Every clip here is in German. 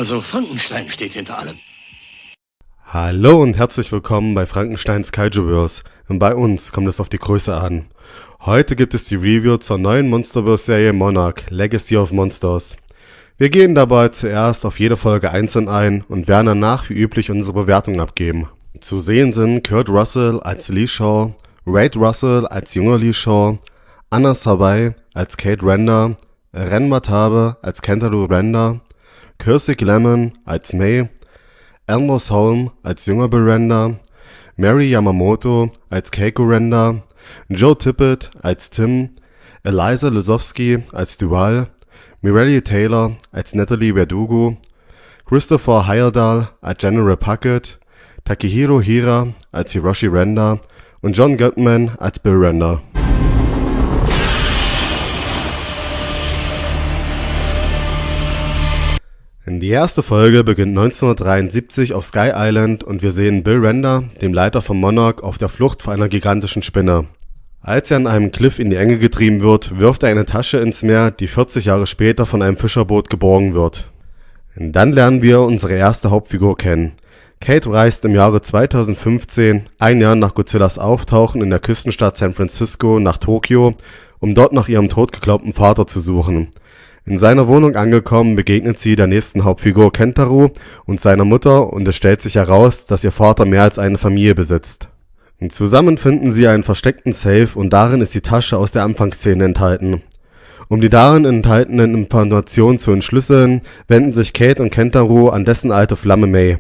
Also Frankenstein steht hinter allem. Hallo und herzlich willkommen bei Frankensteins Kaijuverse. Und bei uns kommt es auf die Größe an. Heute gibt es die Review zur neuen Monsterverse-Serie Monarch: Legacy of Monsters. Wir gehen dabei zuerst auf jede Folge einzeln ein und werden danach wie üblich unsere Bewertung abgeben. Zu sehen sind Kurt Russell als Lee Shaw, Wade Russell als junger Lee Shaw, Anna Sawai als Kate Render, Ren Watabe als Kentaro Render, Kirsty Lemon als May, Anders Holm als junger Bill Render, Mary Yamamoto als Keiko Render, Joe Tippett als Tim, Eliza Lozowski als Duval, Mireille Taylor als Natalie Verdugo, Christopher Heyerdahl als General Puckett, Takehiro Hira als Hiroshi Render und John Goodman als Bill Render. Die erste Folge beginnt 1973 auf Sky Island und wir sehen Bill Render, dem Leiter von Monarch, auf der Flucht vor einer gigantischen Spinne. Als er an einem Cliff in die Enge getrieben wird, wirft er eine Tasche ins Meer, die 40 Jahre später von einem Fischerboot geborgen wird. Dann lernen wir unsere erste Hauptfigur kennen. Kate reist im Jahre 2015, ein Jahr nach Godzillas Auftauchen in der Küstenstadt San Francisco, nach Tokio, um dort nach ihrem totgeglaubten Vater zu suchen. In seiner Wohnung angekommen, begegnet sie der nächsten Hauptfigur Kentaro und seiner Mutter und es stellt sich heraus, dass ihr Vater mehr als eine Familie besitzt. Zusammen finden sie einen versteckten Safe und darin ist die Tasche aus der Anfangsszene enthalten. Um die darin enthaltenen Informationen zu entschlüsseln, wenden sich Kate und Kentaro an dessen alte Flamme May.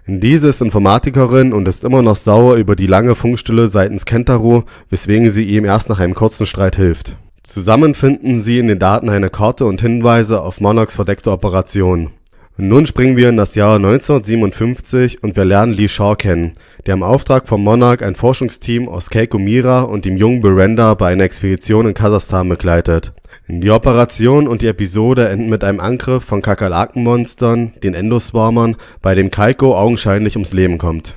Diese ist Informatikerin und ist immer noch sauer über die lange Funkstille seitens Kentaro, weswegen sie ihm erst nach einem kurzen Streit hilft. Zusammen finden sie in den Daten eine Karte und Hinweise auf Monarchs verdeckte Operation. Nun springen wir in das Jahr 1957 und wir lernen Lee Shaw kennen, der im Auftrag von Monarch ein Forschungsteam aus Keiko Mira und dem jungen Bill Render bei einer Expedition in Kasachstan begleitet. Die Operation und die Episode enden mit einem Angriff von Kakerlakenmonstern, den Endoswarmern, bei dem Keiko augenscheinlich ums Leben kommt.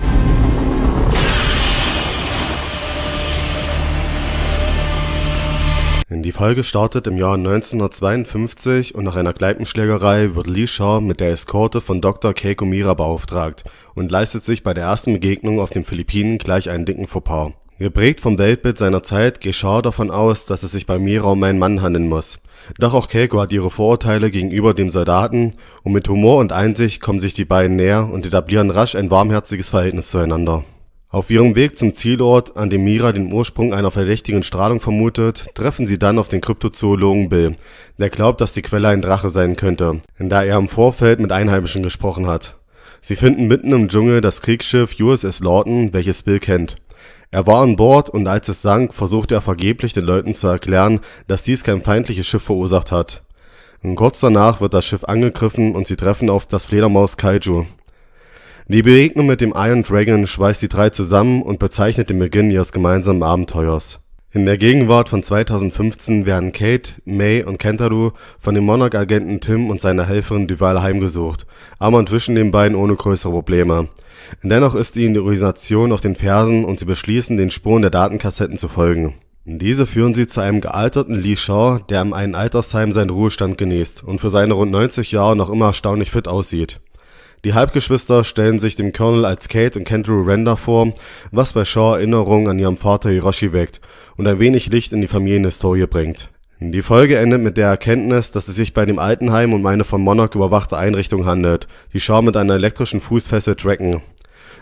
Die Folge startet im Jahr 1952 und nach einer Kneipenschlägerei wird Lee Shaw mit der Eskorte von Dr. Keiko Mira beauftragt und leistet sich bei der ersten Begegnung auf den Philippinen gleich einen dicken Fauxpas. Geprägt vom Weltbild seiner Zeit geht Shaw davon aus, dass es sich bei Mira um einen Mann handeln muss. Doch auch Keiko hat ihre Vorurteile gegenüber dem Soldaten und mit Humor und Einsicht kommen sich die beiden näher und etablieren rasch ein warmherziges Verhältnis zueinander. Auf ihrem Weg zum Zielort, an dem Mira den Ursprung einer verdächtigen Strahlung vermutet, treffen sie dann auf den Kryptozoologen Bill, der glaubt, dass die Quelle ein Drache sein könnte, da er im Vorfeld mit Einheimischen gesprochen hat. Sie finden mitten im Dschungel das Kriegsschiff USS Lawton, welches Bill kennt. Er war an Bord und als es sank, versuchte er vergeblich den Leuten zu erklären, dass dies kein feindliches Schiff verursacht hat. Kurz danach wird das Schiff angegriffen und sie treffen auf das Fledermaus-Kaiju. Die Begegnung mit dem Iron Dragon schweißt die drei zusammen und bezeichnet den Beginn ihres gemeinsamen Abenteuers. In der Gegenwart von 2015 werden Kate, May und Kentaro von dem Monarch-Agenten Tim und seiner Helferin Duval heimgesucht, aber entwischen den beiden ohne größere Probleme. Dennoch ist ihnen die Organisation auf den Fersen und sie beschließen, den Spuren der Datenkassetten zu folgen. Diese führen sie zu einem gealterten Lee Shaw, der in einem Altersheim seinen Ruhestand genießt und für seine rund 90 Jahre noch immer erstaunlich fit aussieht. Die Halbgeschwister stellen sich dem Colonel als Kate und Kentaro Render vor, was bei Shaw Erinnerungen an ihren Vater Hiroshi weckt und ein wenig Licht in die Familienhistorie bringt. Die Folge endet mit der Erkenntnis, dass es sich bei dem Altenheim um eine von Monarch überwachte Einrichtung handelt, die Shaw mit einer elektrischen Fußfessel tracken.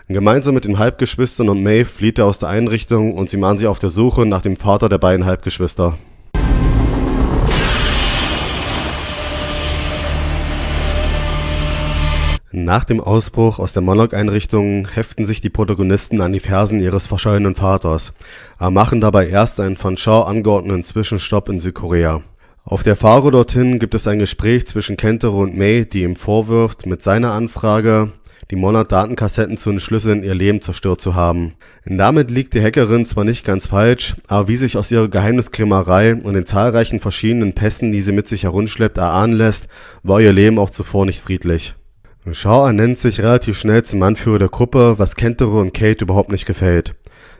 Gemeinsam mit den Halbgeschwistern und May flieht er aus der Einrichtung und sie machen sich auf der Suche nach dem Vater der beiden Halbgeschwister. Nach dem Ausbruch aus der Monarch-Einrichtung heften sich die Protagonisten an die Fersen ihres verschollenen Vaters, aber machen dabei erst einen von Shaw angeordneten Zwischenstopp in Südkorea. Auf der Fahrt dorthin gibt es ein Gespräch zwischen Kentaro und May, die ihm vorwirft, mit seiner Anfrage, die Monarch-Datenkassetten zu entschlüsseln, ihr Leben zerstört zu haben. Damit liegt die Hackerin zwar nicht ganz falsch, aber wie sich aus ihrer Geheimniskrämerei und den zahlreichen verschiedenen Pässen, die sie mit sich herumschleppt, erahnen lässt, war ihr Leben auch zuvor nicht friedlich. Shaw ernennt sich relativ schnell zum Anführer der Gruppe, was Kentaro und Kate überhaupt nicht gefällt.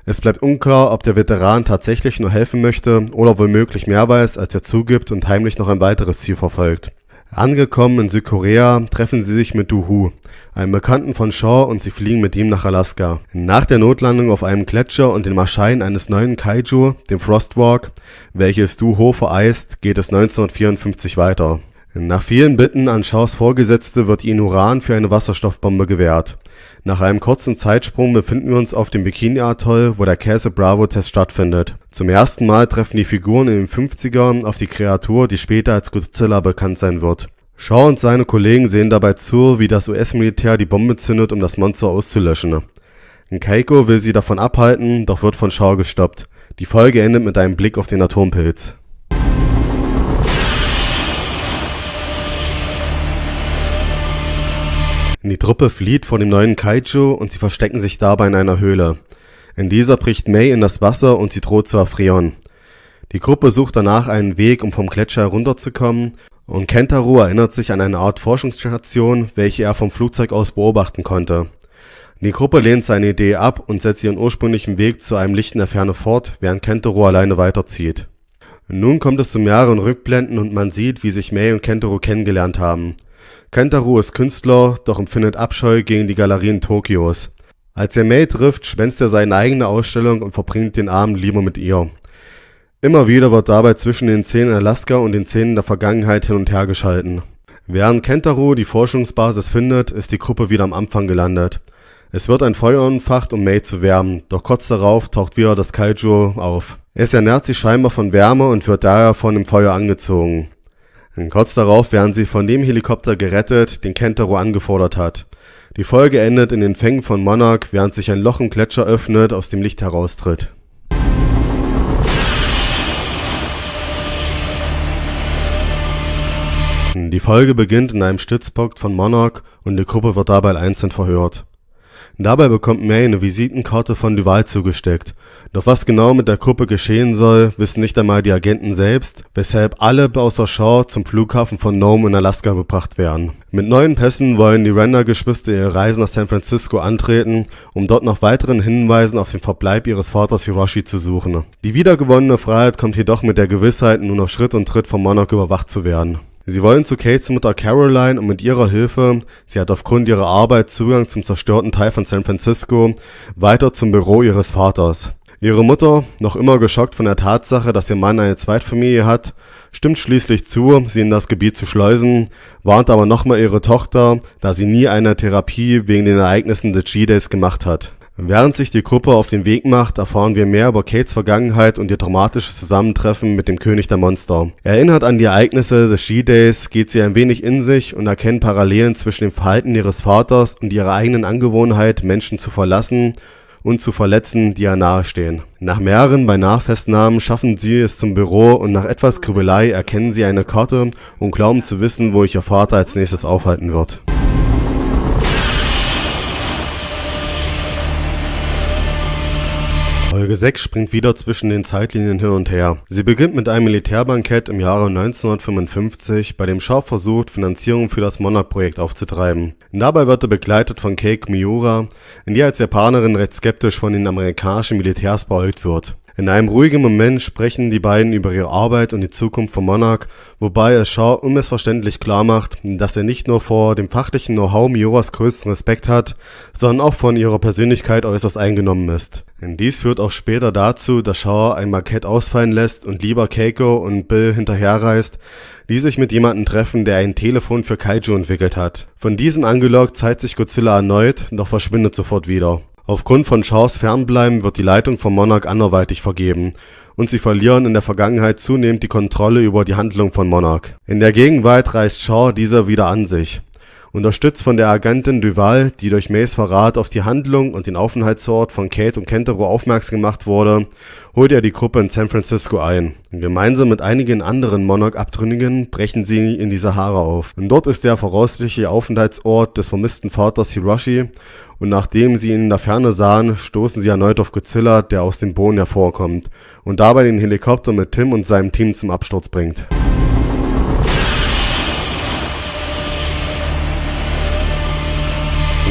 Es bleibt unklar, ob der Veteran tatsächlich nur helfen möchte oder womöglich mehr weiß, als er zugibt und heimlich noch ein weiteres Ziel verfolgt. Angekommen in Südkorea treffen sie sich mit Du-Hu, einem Bekannten von Shaw, und sie fliegen mit ihm nach Alaska. Nach der Notlandung auf einem Gletscher und dem Erscheinen eines neuen Kaiju, dem Frostwalk, welches Du-Ho vereist, geht es 1954 weiter. Nach vielen Bitten an Shaws Vorgesetzte wird ihnen Uran für eine Wasserstoffbombe gewährt. Nach einem kurzen Zeitsprung befinden wir uns auf dem Bikini-Atoll, wo der Casa Bravo-Test stattfindet. Zum ersten Mal treffen die Figuren in den 50ern auf die Kreatur, die später als Godzilla bekannt sein wird. Shaw und seine Kollegen sehen dabei zu, wie das US-Militär die Bombe zündet, um das Monster auszulöschen. Keiko will sie davon abhalten, doch wird von Shaw gestoppt. Die Folge endet mit einem Blick auf den Atompilz. Die Truppe flieht vor dem neuen Kaiju und sie verstecken sich dabei in einer Höhle. In dieser bricht May in das Wasser und sie droht zu erfrieren. Die Gruppe sucht danach einen Weg, um vom Gletscher herunterzukommen, und Kentaro erinnert sich an eine Art Forschungsstation, welche er vom Flugzeug aus beobachten konnte. Die Gruppe lehnt seine Idee ab und setzt ihren ursprünglichen Weg zu einem Licht in der Ferne fort, während Kentaro alleine weiterzieht. Nun kommt es zu mehreren Rückblenden und man sieht, wie sich May und Kentaro kennengelernt haben. Kentaro ist Künstler, doch empfindet Abscheu gegen die Galerien Tokios. Als er May trifft, schwänzt er seine eigene Ausstellung und verbringt den Abend lieber mit ihr. Immer wieder wird dabei zwischen den Szenen in Alaska und den Szenen der Vergangenheit hin und her geschalten. Während Kentaro die Forschungsbasis findet, ist die Gruppe wieder am Anfang gelandet. Es wird ein Feuer entfacht, um May zu wärmen, doch kurz darauf taucht wieder das Kaiju auf. Es ernährt sich scheinbar von Wärme und wird daher von dem Feuer angezogen. Kurz darauf werden sie von dem Helikopter gerettet, den Kentaro angefordert hat. Die Folge endet in den Fängen von Monarch, während sich ein Loch im Gletscher öffnet, aus dem Licht heraustritt. Die Folge beginnt in einem Stützpunkt von Monarch und die Gruppe wird dabei einzeln verhört. Dabei bekommt May eine Visitenkarte von Duval zugesteckt. Doch was genau mit der Gruppe geschehen soll, wissen nicht einmal die Agenten selbst, weshalb alle außer Shaw zum Flughafen von Nome in Alaska gebracht werden. Mit neuen Pässen wollen die Render-Geschwister ihre Reise nach San Francisco antreten, um dort nach weiteren Hinweisen auf den Verbleib ihres Vaters Hiroshi zu suchen. Die wiedergewonnene Freiheit kommt jedoch mit der Gewissheit, nun auf Schritt und Tritt vom Monarch überwacht zu werden. Sie wollen zu Kates Mutter Caroline und mit ihrer Hilfe, sie hat aufgrund ihrer Arbeit Zugang zum zerstörten Teil von San Francisco, weiter zum Büro ihres Vaters. Ihre Mutter, noch immer geschockt von der Tatsache, dass ihr Mann eine Zweitfamilie hat, stimmt schließlich zu, sie in das Gebiet zu schleusen, warnt aber nochmal ihre Tochter, da sie nie eine Therapie wegen den Ereignissen des G-Days gemacht hat. Während sich die Gruppe auf den Weg macht, erfahren wir mehr über Kates Vergangenheit und ihr dramatisches Zusammentreffen mit dem König der Monster. Erinnert an die Ereignisse des G-Days, geht sie ein wenig in sich und erkennt Parallelen zwischen dem Verhalten ihres Vaters und ihrer eigenen Angewohnheit, Menschen zu verlassen und zu verletzen, die ihr nahestehen. Nach mehreren Beinahe-Festnahmen schaffen sie es zum Büro und nach etwas Grübelei erkennen sie eine Karte und glauben zu wissen, wo sich ihr Vater als nächstes aufhalten wird. Folge 6 springt wieder zwischen den Zeitlinien hin und her. Sie beginnt mit einem Militärbankett im Jahre 1955, bei dem Shaw versucht, Finanzierung für das Monarch-Projekt aufzutreiben. Dabei wird er begleitet von Keiko Miura, in die als Japanerin recht skeptisch von den amerikanischen Militärs beäugt wird. In einem ruhigen Moment sprechen die beiden über ihre Arbeit und die Zukunft von Monarch, wobei es Shaw unmissverständlich klar macht, dass er nicht nur vor dem fachlichen Know-how Miuras größten Respekt hat, sondern auch von ihrer Persönlichkeit äußerst eingenommen ist. Dies führt auch später dazu, dass Shaw ein Bankett ausfallen lässt und lieber Keiko und Bill hinterherreist, die sich mit jemandem treffen, der ein Telefon für Kaiju entwickelt hat. Von diesem angelockt zeigt sich Godzilla erneut, doch verschwindet sofort wieder. Aufgrund von Shaws Fernbleiben wird die Leitung von Monarch anderweitig vergeben und sie verlieren in der Vergangenheit zunehmend die Kontrolle über die Handlung von Monarch. In der Gegenwart reißt Shaw diese wieder an sich. Unterstützt von der Agentin Duval, die durch Mays Verrat auf die Handlung und den Aufenthaltsort von Kate und Kentaro aufmerksam gemacht wurde, holt er die Gruppe in San Francisco ein. Gemeinsam mit einigen anderen Monarch-Abtrünnigen brechen sie in die Sahara auf. Und dort ist der voraussichtliche Aufenthaltsort des vermissten Vaters Hiroshi, und nachdem sie ihn in der Ferne sahen, stoßen sie erneut auf Godzilla, der aus dem Boden hervorkommt und dabei den Helikopter mit Tim und seinem Team zum Absturz bringt.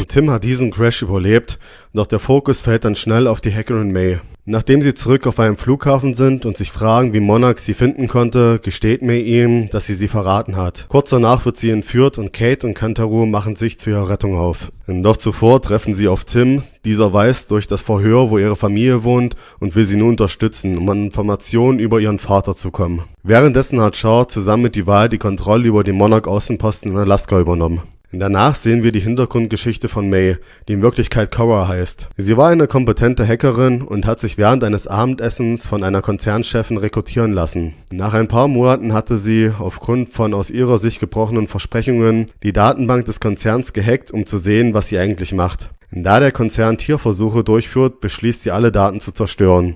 Tim hat diesen Crash überlebt, doch der Fokus fällt dann schnell auf die Hackerin May. Nachdem sie zurück auf einem Flughafen sind und sich fragen, wie Monarch sie finden konnte, gesteht May ihm, dass sie verraten hat. Kurz danach wird sie entführt und Kate und Kentaro machen sich zu ihrer Rettung auf. Doch zuvor treffen sie auf Tim. Dieser weiß durch das Verhör, wo ihre Familie wohnt, und will sie nur unterstützen, um an Informationen über ihren Vater zu kommen. Währenddessen hat Shaw zusammen mit Duval die Kontrolle über den Monarch-Außenposten in Alaska übernommen. Danach sehen wir die Hintergrundgeschichte von May, die in Wirklichkeit Cora heißt. Sie war eine kompetente Hackerin und hat sich während eines Abendessens von einer Konzernchefin rekrutieren lassen. Nach ein paar Monaten hatte sie, aufgrund von aus ihrer Sicht gebrochenen Versprechungen, die Datenbank des Konzerns gehackt, um zu sehen, was sie eigentlich macht. Da der Konzern Tierversuche durchführt, beschließt sie, alle Daten zu zerstören.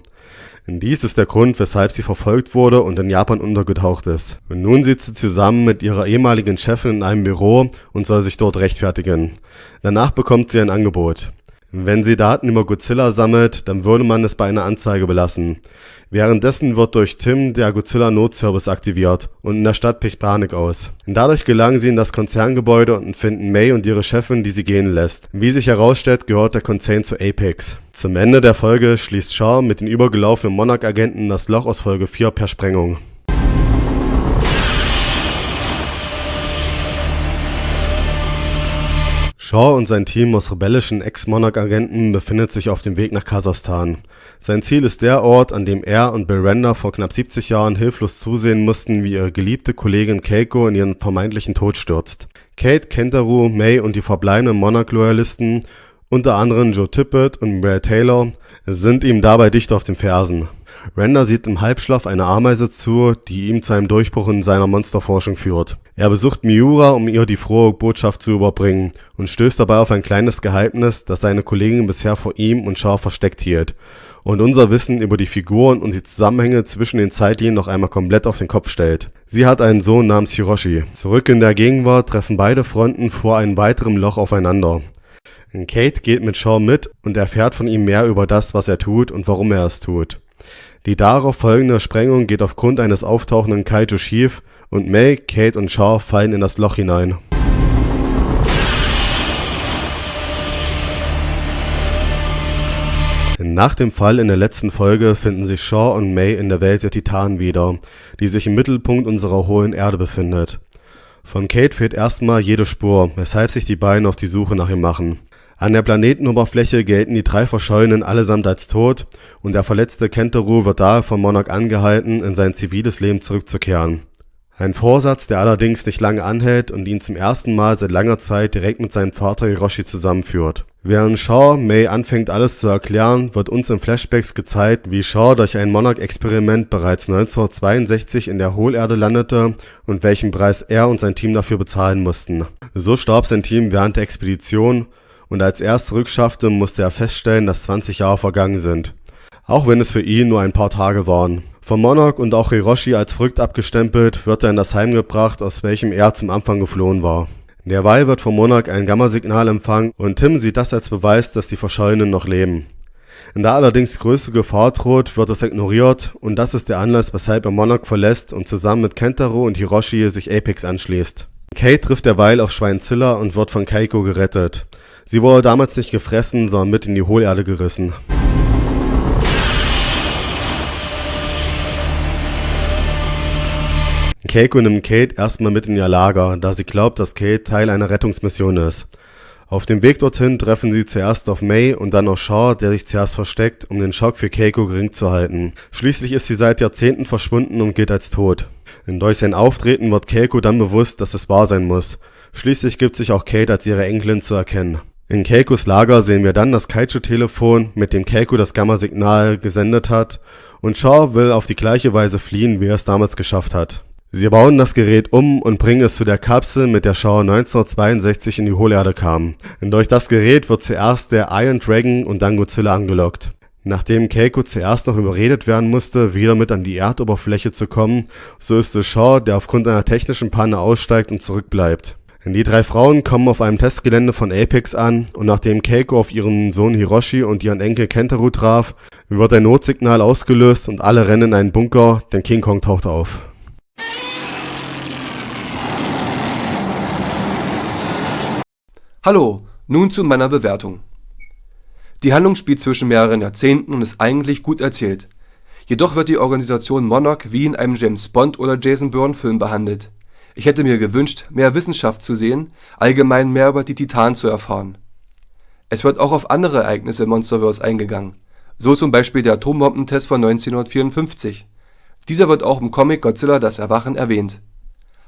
Dies ist der Grund, weshalb sie verfolgt wurde und in Japan untergetaucht ist. Und nun sitzt sie zusammen mit ihrer ehemaligen Chefin in einem Büro und soll sich dort rechtfertigen. Danach bekommt sie ein Angebot. Wenn sie Daten über Godzilla sammelt, dann würde man es bei einer Anzeige belassen. Währenddessen wird durch Tim der Godzilla-Notservice aktiviert und in der Stadt bricht Panik aus. Dadurch gelangen sie in das Konzerngebäude und finden May und ihre Chefin, die sie gehen lässt. Wie sich herausstellt, gehört der Konzern zu Apex. Zum Ende der Folge schließt Shaw mit den übergelaufenen Monarch-Agenten das Loch aus Folge 4 per Sprengung. Shaw und sein Team aus rebellischen Ex-Monarch-Agenten befindet sich auf dem Weg nach Kasachstan. Sein Ziel ist der Ort, an dem er und Bill Randa vor knapp 70 Jahren hilflos zusehen mussten, wie ihre geliebte Kollegin Keiko in ihren vermeintlichen Tod stürzt. Kate, Kentaro, May und die verbleibenden Monarch-Loyalisten, unter anderem Joe Tippett und Brad Taylor, sind ihm dabei dicht auf den Fersen. Randa sieht im Halbschlaf einer Ameise zu, die ihm zu einem Durchbruch in seiner Monsterforschung führt. Er besucht Miura, um ihr die frohe Botschaft zu überbringen, und stößt dabei auf ein kleines Geheimnis, das seine Kollegin bisher vor ihm und Shaw versteckt hielt, und unser Wissen über die Figuren und die Zusammenhänge zwischen den Zeitlinien noch einmal komplett auf den Kopf stellt. Sie hat einen Sohn namens Hiroshi. Zurück in der Gegenwart treffen beide Fronten vor einem weiteren Loch aufeinander. Kate geht mit Shaw mit und erfährt von ihm mehr über das, was er tut und warum er es tut. Die darauf folgende Sprengung geht aufgrund eines auftauchenden Kaiju schief und May, Kate und Shaw fallen in das Loch hinein. Nach dem Fall in der letzten Folge finden sich Shaw und May in der Welt der Titanen wieder, die sich im Mittelpunkt unserer hohlen Erde befindet. Von Kate fehlt erstmal jede Spur, weshalb sich die beiden auf die Suche nach ihm machen. An der Planetenoberfläche gelten die 3 Verschollenen allesamt als tot und der verletzte Kentaro wird daher von Monarch angehalten, in sein ziviles Leben zurückzukehren. Ein Vorsatz, der allerdings nicht lange anhält und ihn zum ersten Mal seit langer Zeit direkt mit seinem Vater Hiroshi zusammenführt. Während Shaw May anfängt alles zu erklären, wird uns in Flashbacks gezeigt, wie Shaw durch ein Monarch-Experiment bereits 1962 in der Hohlerde landete und welchen Preis er und sein Team dafür bezahlen mussten. So starb sein Team während der Expedition und als er es zurückschaffte, musste er feststellen, dass 20 Jahre vergangen sind. Auch wenn es für ihn nur ein paar Tage waren. Von Monarch und auch Hiroshi als verrückt abgestempelt, wird er in das Heim gebracht, aus welchem er zum Anfang geflohen war. Derweil wird von Monarch ein Gammasignal empfangen und Tim sieht das als Beweis, dass die Verschollenen noch leben. Da allerdings größte Gefahr droht, wird es ignoriert und das ist der Anlass, weshalb er Monarch verlässt und zusammen mit Kentaro und Hiroshi sich Apex anschließt. Kate trifft derweil auf Schweinzilla und wird von Keiko gerettet. Sie wurde damals nicht gefressen, sondern mit in die Hohlerde gerissen. Keiko nimmt Kate erstmal mit in ihr Lager, da sie glaubt, dass Kate Teil einer Rettungsmission ist. Auf dem Weg dorthin treffen sie zuerst auf May und dann auf Shaw, der sich zuerst versteckt, um den Schock für Keiko gering zu halten. Schließlich ist sie seit Jahrzehnten verschwunden und gilt als tot. Durch sein Auftreten wird Keiko dann bewusst, dass es wahr sein muss. Schließlich gibt sich auch Kate als ihre Enkelin zu erkennen. In Keikos Lager sehen wir dann das Kaiju-Telefon, mit dem Keiko das Gamma-Signal gesendet hat, und Shaw will auf die gleiche Weise fliehen, wie er es damals geschafft hat. Sie bauen das Gerät um und bringen es zu der Kapsel, mit der Shaw 1962 in die Hohlerde kam. Durch das Gerät wird zuerst der Iron Dragon und dann Godzilla angelockt. Nachdem Keiko zuerst noch überredet werden musste, wieder mit an die Erdoberfläche zu kommen, so ist es Shaw, der aufgrund einer technischen Panne aussteigt und zurückbleibt. Die 3 Frauen kommen auf einem Testgelände von Apex an und nachdem Keiko auf ihren Sohn Hiroshi und ihren Enkel Kentaro traf, wird ein Notsignal ausgelöst und alle rennen in einen Bunker, denn King Kong taucht auf. Hallo, Nun zu meiner Bewertung. Die Handlung spielt zwischen mehreren Jahrzehnten und ist eigentlich gut erzählt. Jedoch wird die Organisation Monarch wie in einem James Bond oder Jason Bourne Film behandelt. Ich hätte mir gewünscht, mehr Wissenschaft zu sehen, allgemein mehr über die Titanen zu erfahren. Es wird auch auf andere Ereignisse im Monsterverse eingegangen, so zum Beispiel der Atombomben-Test von 1954. Dieser wird auch im Comic Godzilla das Erwachen erwähnt.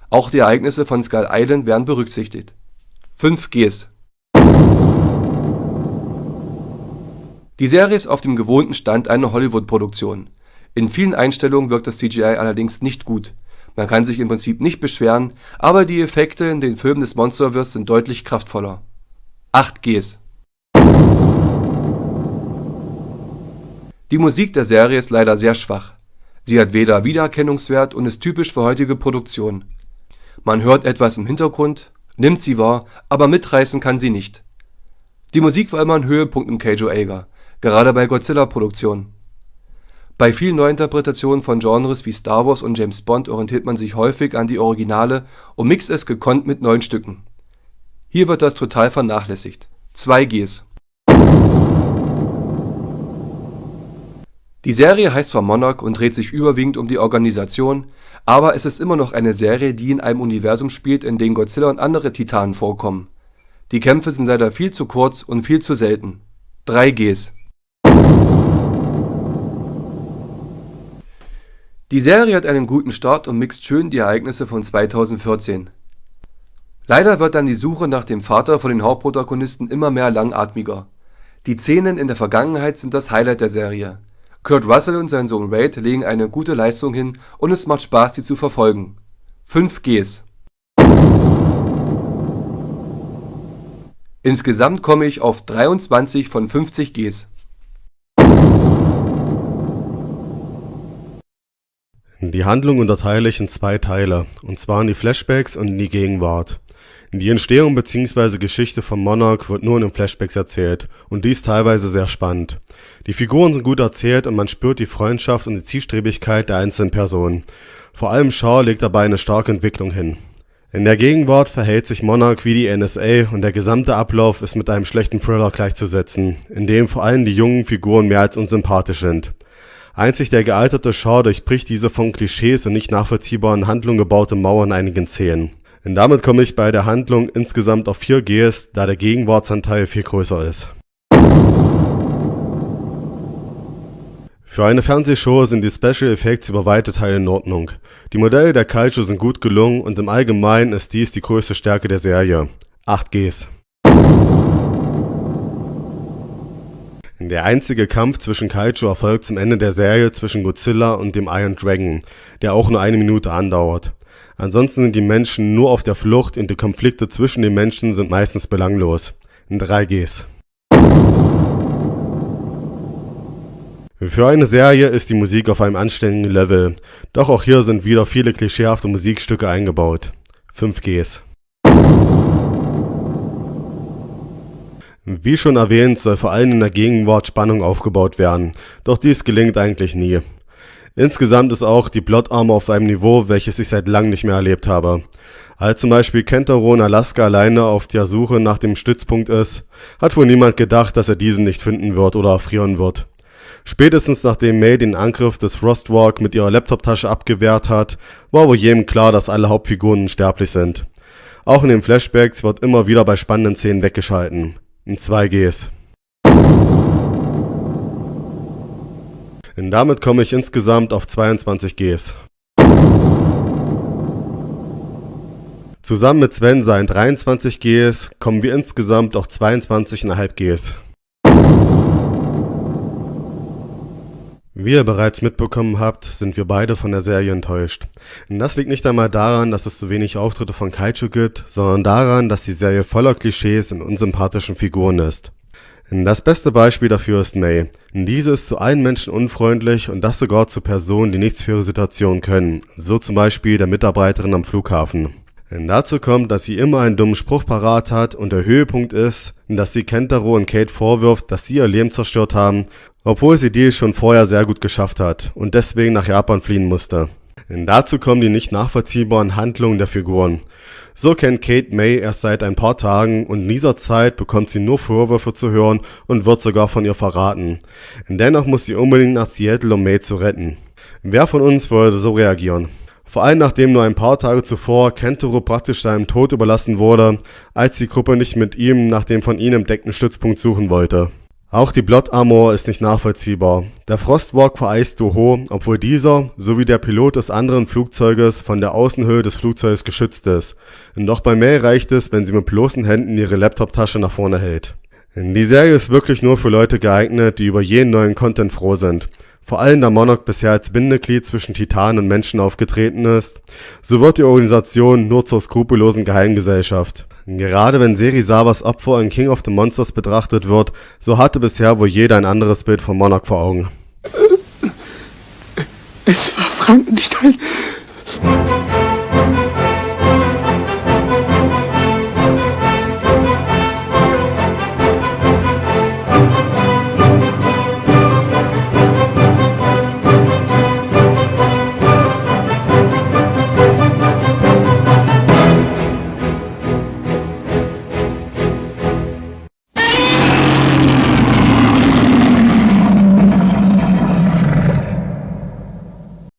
Auch die Ereignisse von Skull Island werden berücksichtigt. 5 Gs. Die Serie ist auf dem gewohnten Stand einer Hollywood-Produktion. In vielen Einstellungen wirkt das CGI allerdings nicht gut. Man kann sich im Prinzip nicht beschweren, aber die Effekte in den Filmen des Monsterverse sind deutlich kraftvoller. 8 Gs. Die Musik der Serie ist leider sehr schwach. Sie hat weder Wiedererkennungswert und ist typisch für heutige Produktionen. Man hört etwas im Hintergrund, nimmt sie wahr, aber mitreißen kann sie nicht. Die Musik war immer ein Höhepunkt im Keijo Eiga, gerade bei Godzilla-Produktionen. Bei vielen Neuinterpretationen von Genres wie Star Wars und James Bond orientiert man sich häufig an die Originale und mixt es gekonnt mit neuen Stücken. Hier wird das total vernachlässigt. 2 Gs. Die Serie heißt zwar Monarch und dreht sich überwiegend um die Organisation, aber es ist immer noch eine Serie, die in einem Universum spielt, in dem Godzilla und andere Titanen vorkommen. Die Kämpfe sind leider viel zu kurz und viel zu selten. 3 Gs. Die Serie hat einen guten Start und mixt schön die Ereignisse von 2014. Leider wird dann die Suche nach dem Vater von den Hauptprotagonisten immer mehr langatmiger. Die Szenen in der Vergangenheit sind das Highlight der Serie. Kurt Russell und sein Sohn Wade legen eine gute Leistung hin und es macht Spaß, sie zu verfolgen. 5 Gs. Insgesamt komme ich auf 23 von 50 Gs. Die Handlung unterteile ich in 2 Teile, und zwar in die Flashbacks und in die Gegenwart. Die Entstehung bzw. Geschichte von Monarch wird nur in den Flashbacks erzählt, und dies teilweise sehr spannend. Die Figuren sind gut erzählt und man spürt die Freundschaft und die Zielstrebigkeit der einzelnen Personen. Vor allem Shaw legt dabei eine starke Entwicklung hin. In der Gegenwart verhält sich Monarch wie die NSA und der gesamte Ablauf ist mit einem schlechten Thriller gleichzusetzen, in dem vor allem die jungen Figuren mehr als unsympathisch sind. Einzig der gealterte Shaw durchbricht diese von Klischees und nicht nachvollziehbaren Handlungen gebaute Mauer in einigen Szenen. Und damit komme ich bei der Handlung insgesamt auf 4 Gs, da der Gegenwartsanteil viel größer ist. Für eine Fernsehshow sind die Special Effects über weite Teile in Ordnung. Die Modelle der Kaiju sind gut gelungen und im Allgemeinen ist dies die größte Stärke der Serie. 8 Gs. Der einzige Kampf zwischen Kaiju erfolgt zum Ende der Serie zwischen Godzilla und dem Iron Dragon, der auch nur 1 Minute andauert. Ansonsten sind die Menschen nur auf der Flucht und die Konflikte zwischen den Menschen sind meistens belanglos. 3 Gs. Für eine Serie ist die Musik auf einem anständigen Level, doch auch hier sind wieder viele klischeehafte Musikstücke eingebaut. 5 Gs. Wie schon erwähnt, soll vor allem in der Gegenwart Spannung aufgebaut werden, doch dies gelingt eigentlich nie. Insgesamt ist auch die Plot Armor auf einem Niveau, welches ich seit langem nicht mehr erlebt habe. Als zum Beispiel Kentaro in Alaska alleine auf der Suche nach dem Stützpunkt ist, hat wohl niemand gedacht, dass er diesen nicht finden wird oder erfrieren wird. Spätestens nachdem May den Angriff des Frostwalk mit ihrer Laptoptasche abgewehrt hat, war wohl jedem klar, dass alle Hauptfiguren unsterblich sind. Auch in den Flashbacks wird immer wieder bei spannenden Szenen weggeschalten. 2 Gs. Und damit komme ich insgesamt auf 22 Gs. Zusammen mit Sven seinen 23 Gs kommen wir insgesamt auf 22,5 Gs. Wie ihr bereits mitbekommen habt, sind wir beide von der Serie enttäuscht. Und das liegt nicht einmal daran, dass es zu wenig Auftritte von Kaiju gibt, sondern daran, dass die Serie voller Klischees und unsympathischen Figuren ist. Das beste Beispiel dafür ist May. Diese ist zu allen Menschen unfreundlich und das sogar zu Personen, die nichts für ihre Situation können, so zum Beispiel der Mitarbeiterin am Flughafen. Dazu kommt, dass sie immer einen dummen Spruch parat hat und der Höhepunkt ist, dass sie Kentaro und Kate vorwirft, dass sie ihr Leben zerstört haben, obwohl sie dies schon vorher sehr gut geschafft hat und deswegen nach Japan fliehen musste. Denn dazu kommen die nicht nachvollziehbaren Handlungen der Figuren. So kennt Kate May erst seit ein paar Tagen und in dieser Zeit bekommt sie nur Vorwürfe zu hören und wird sogar von ihr verraten. Dennoch muss sie unbedingt nach Seattle, um May zu retten. Wer von uns würde so reagieren? Vor allem nachdem nur ein paar Tage zuvor Kentaro praktisch seinem Tod überlassen wurde, als die Gruppe nicht mit ihm nach dem von ihnen entdeckten Stützpunkt suchen wollte. Auch die Blood Armor ist nicht nachvollziehbar. Der Frostwalk vereist Do-Ho, obwohl dieser, sowie der Pilot des anderen Flugzeuges, von der Außenhülle des Flugzeuges geschützt ist. Doch bei May reicht es, wenn sie mit bloßen Händen ihre Laptoptasche nach vorne hält. Die Serie ist wirklich nur für Leute geeignet, die über jeden neuen Content froh sind. Vor allem da Monarch bisher als Bindeglied zwischen Titanen und Menschen aufgetreten ist, so wird die Organisation nur zur skrupellosen Geheimgesellschaft. Gerade wenn Serizawas Opfer in King of the Monsters betrachtet wird, so hatte bisher wohl jeder ein anderes Bild von Monarch vor Augen. Es war Frankenstein.